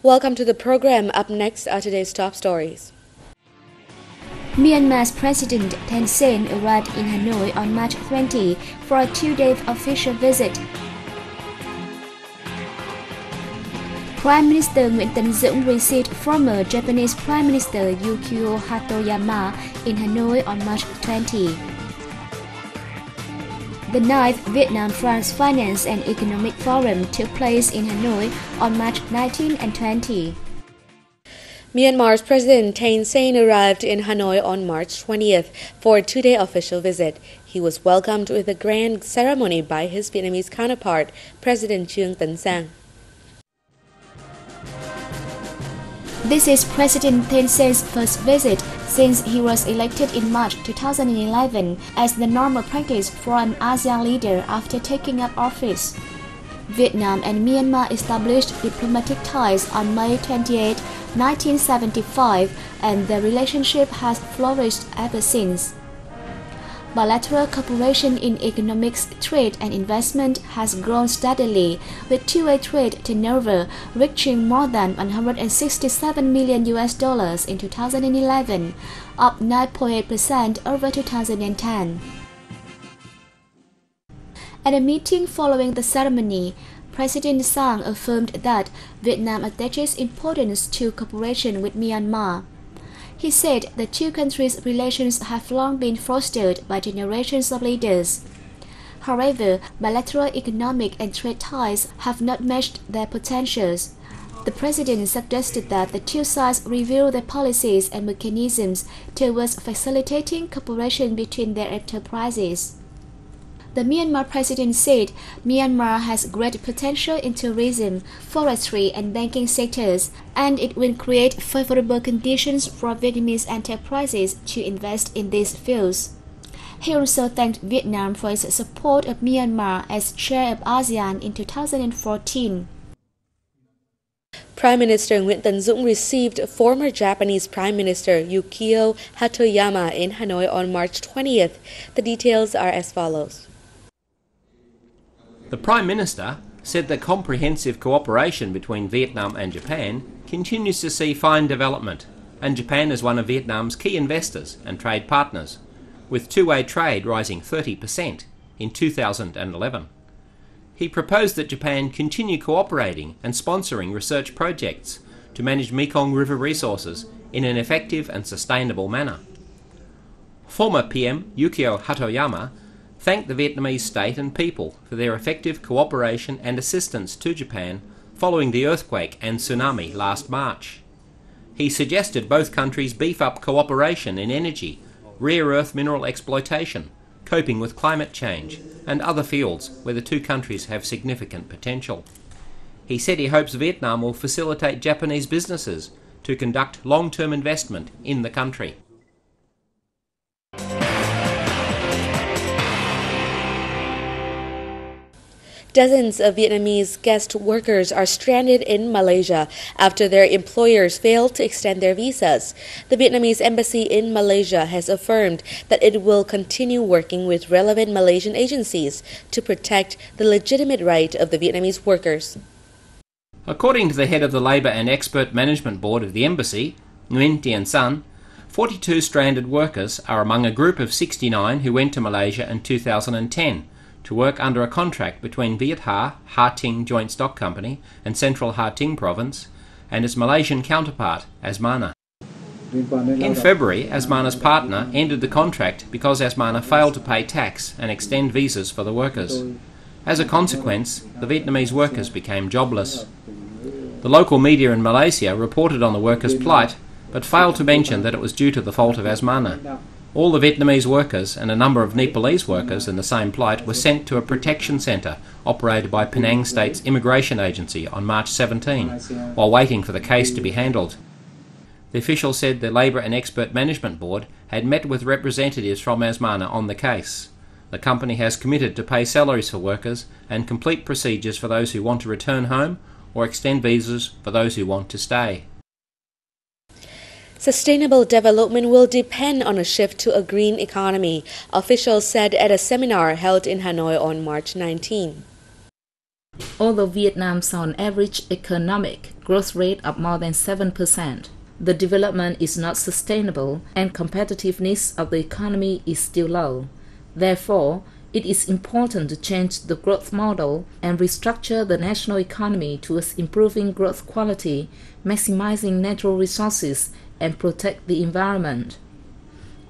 Welcome to the program. Up next are today's top stories. Myanmar's President Thein Sein arrived in Hanoi on March 20 for a two-day official visit. Prime Minister Nguyễn Tấn Dũng received former Japanese Prime Minister Yukio Hatoyama in Hanoi on March 20. The 9th Vietnam-France Finance and Economic Forum took place in Hanoi on March 19 and 20. Myanmar's President Thein Sein arrived in Hanoi on March 20th for a two-day official visit. He was welcomed with a grand ceremony by his Vietnamese counterpart, President Trương Tấn Sang. This is President Thein Sein's first visit since he was elected in March 2011 as the normal practice for an ASEAN leader after taking up office. Vietnam and Myanmar established diplomatic ties on May 28, 1975, and the relationship has flourished ever since. Bilateral cooperation in economics, trade and investment has grown steadily, with two-way trade turnover reaching more than $167 million in 2011, up 9.8% over 2010. At a meeting following the ceremony, President Sang affirmed that Vietnam attaches importance to cooperation with Myanmar. He said the two countries' relations have long been fostered by generations of leaders. However, bilateral economic and trade ties have not matched their potentials. The President suggested that the two sides review their policies and mechanisms towards facilitating cooperation between their enterprises. The Myanmar President said Myanmar has great potential in tourism, forestry and banking sectors, and it will create favorable conditions for Vietnamese enterprises to invest in these fields. He also thanked Vietnam for its support of Myanmar as chair of ASEAN in 2014. Prime Minister Nguyễn Tấn Dũng received former Japanese Prime Minister Yukio Hatoyama in Hanoi on March 20th. The details are as follows. The Prime Minister said that comprehensive cooperation between Vietnam and Japan continues to see fine development, and Japan is one of Vietnam's key investors and trade partners, with two-way trade rising 30% in 2011. He proposed that Japan continue cooperating and sponsoring research projects to manage Mekong River resources in an effective and sustainable manner. Former PM Yukio Hatoyama thanked the Vietnamese state and people for their effective cooperation and assistance to Japan following the earthquake and tsunami last March. He suggested both countries beef up cooperation in energy, rare earth mineral exploitation, coping with climate change, and other fields where the two countries have significant potential. He said he hopes Vietnam will facilitate Japanese businesses to conduct long-term investment in the country. Dozens of Vietnamese guest workers are stranded in Malaysia after their employers failed to extend their visas. The Vietnamese embassy in Malaysia has affirmed that it will continue working with relevant Malaysian agencies to protect the legitimate right of the Vietnamese workers. According to the head of the Labour and Expert Management Board of the embassy, Nguyen Tien San, 42 stranded workers are among a group of 69 who went to Malaysia in 2010. To work under a contract between Viet Ha Tinh Joint Stock Company and Central Ha Tinh Province and its Malaysian counterpart, Asmana. In February, Asmana's partner ended the contract because Asmana failed to pay tax and extend visas for the workers. As a consequence, the Vietnamese workers became jobless. The local media in Malaysia reported on the workers' plight, but failed to mention that it was due to the fault of Asmana. All the Vietnamese workers and a number of Nepalese workers in the same plight were sent to a protection centre operated by Penang State's Immigration Agency on March 17, while waiting for the case to be handled. The official said the Labour and Expert Management Board had met with representatives from Asmana on the case. The company has committed to pay salaries for workers and complete procedures for those who want to return home or extend visas for those who want to stay. Sustainable development will depend on a shift to a green economy, officials said at a seminar held in Hanoi on March 19. Although Vietnam saw an average economic growth rate of more than 7%, the development is not sustainable and competitiveness of the economy is still low. Therefore, it is important to change the growth model and restructure the national economy towards improving growth quality, maximizing natural resources, and protect the environment.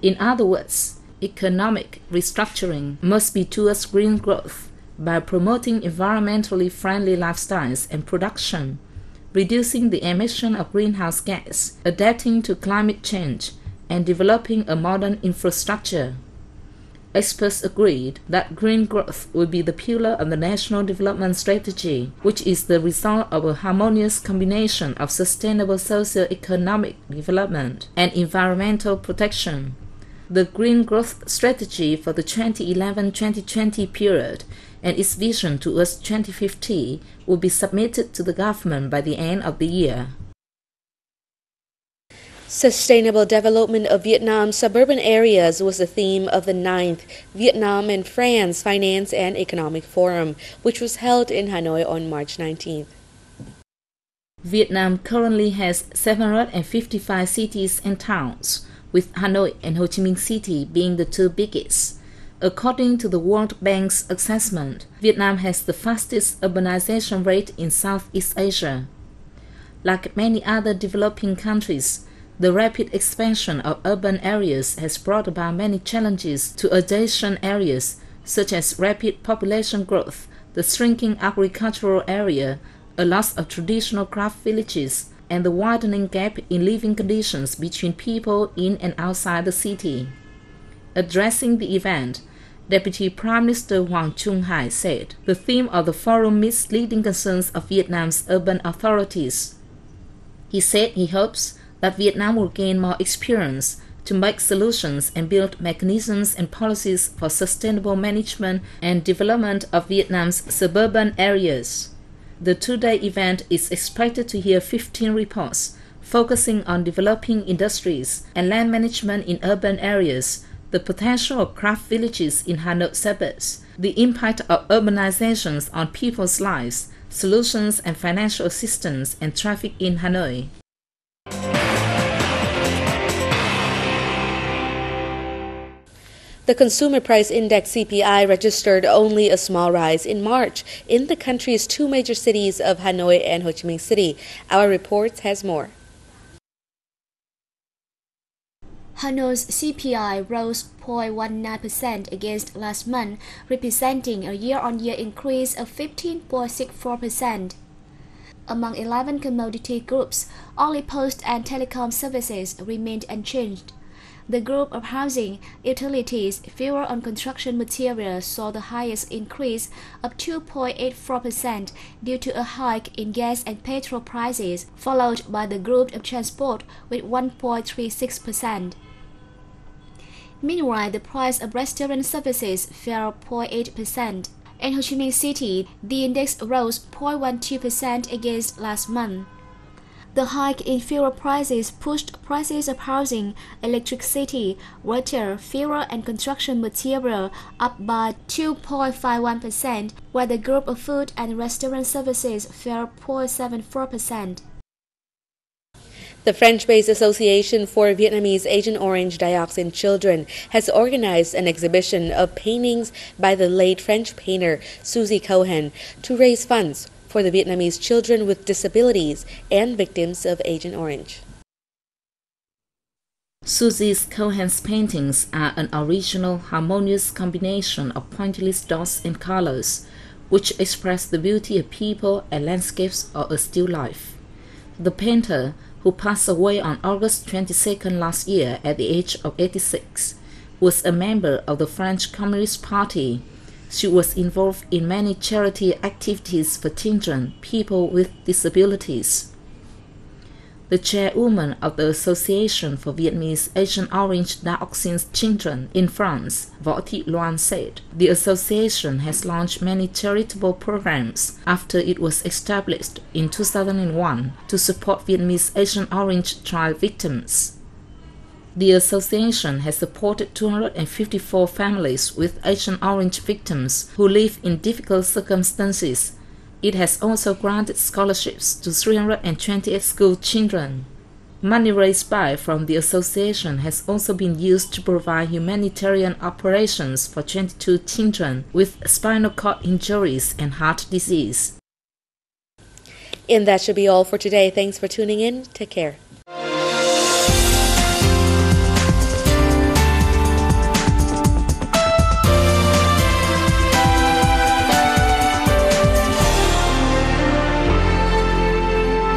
In other words, economic restructuring must be towards green growth by promoting environmentally friendly lifestyles and production, reducing the emission of greenhouse gas, adapting to climate change, and developing a modern infrastructure. Experts agreed that green growth will be the pillar of the national development strategy, which is the result of a harmonious combination of sustainable socio-economic development and environmental protection. The green growth strategy for the 2011-2020 period and its vision towards 2050 will be submitted to the government by the end of the year. Sustainable development of Vietnam's suburban areas was the theme of the 9th Vietnam and France Finance and Economic Forum, which was held in Hanoi on March 19th. Vietnam currently has 755 cities and towns, with Hanoi and Ho Chi Minh City being the two biggest. According to the World Bank's assessment, Vietnam has the fastest urbanization rate in Southeast Asia. Like many other developing countries, the rapid expansion of urban areas has brought about many challenges to adjacent areas, such as rapid population growth, the shrinking agricultural area, a loss of traditional craft villages, and the widening gap in living conditions between people in and outside the city. Addressing the event, Deputy Prime Minister Hoàng Trung Hải said, the theme of the forum meets leading concerns of Vietnam's urban authorities. He said he hopes that Vietnam will gain more experience to make solutions and build mechanisms and policies for sustainable management and development of Vietnam's suburban areas. The two-day event is expected to hear 15 reports focusing on developing industries and land management in urban areas, the potential of craft villages in Hanoi suburbs, the impact of urbanizations on people's lives, solutions and financial assistance and traffic in Hanoi. The Consumer Price Index CPI registered only a small rise in March in the country's two major cities of Hanoi and Ho Chi Minh City. Our report has more. Hanoi's CPI rose 0.19% against last month, representing a year-on-year increase of 15.64%. Among 11 commodity groups, only post and telecom services remained unchanged. The group of housing, utilities, fuel and construction materials saw the highest increase of 2.84% due to a hike in gas and petrol prices, followed by the group of transport with 1.36%. Meanwhile, the price of restaurant services fell 0.8%. In Ho Chi Minh City, the index rose 0.12% against last month. The hike in fuel prices pushed prices of housing, electricity, water, fuel and construction material up by 2.51%, while the group of food and restaurant services fell 0.74%. The French-based Association for Vietnamese Agent Orange Dioxin Children has organized an exhibition of paintings by the late French painter Suzy Cohen to raise funds for the Vietnamese children with disabilities and victims of Agent Orange. Suzy Cohen's paintings are an original, harmonious combination of pointillist dots and colors, which express the beauty of people and landscapes or a still life. The painter, who passed away on August 22nd last year at the age of 86, was a member of the French Communist Party. She was involved in many charity activities for children, people with disabilities. The chairwoman of the Association for Vietnamese Agent Orange Dioxin Children in France, Võ Thị Loan, said, the association has launched many charitable programs after it was established in 2001 to support Vietnamese Agent Orange trial victims. The association has supported 254 families with Agent Orange victims who live in difficult circumstances, It has also granted scholarships to 328 school children. Money raised from the association has also been used to provide humanitarian operations for 22 children with spinal cord injuries and heart disease. And that should be all for today. Thanks for tuning in. Take care.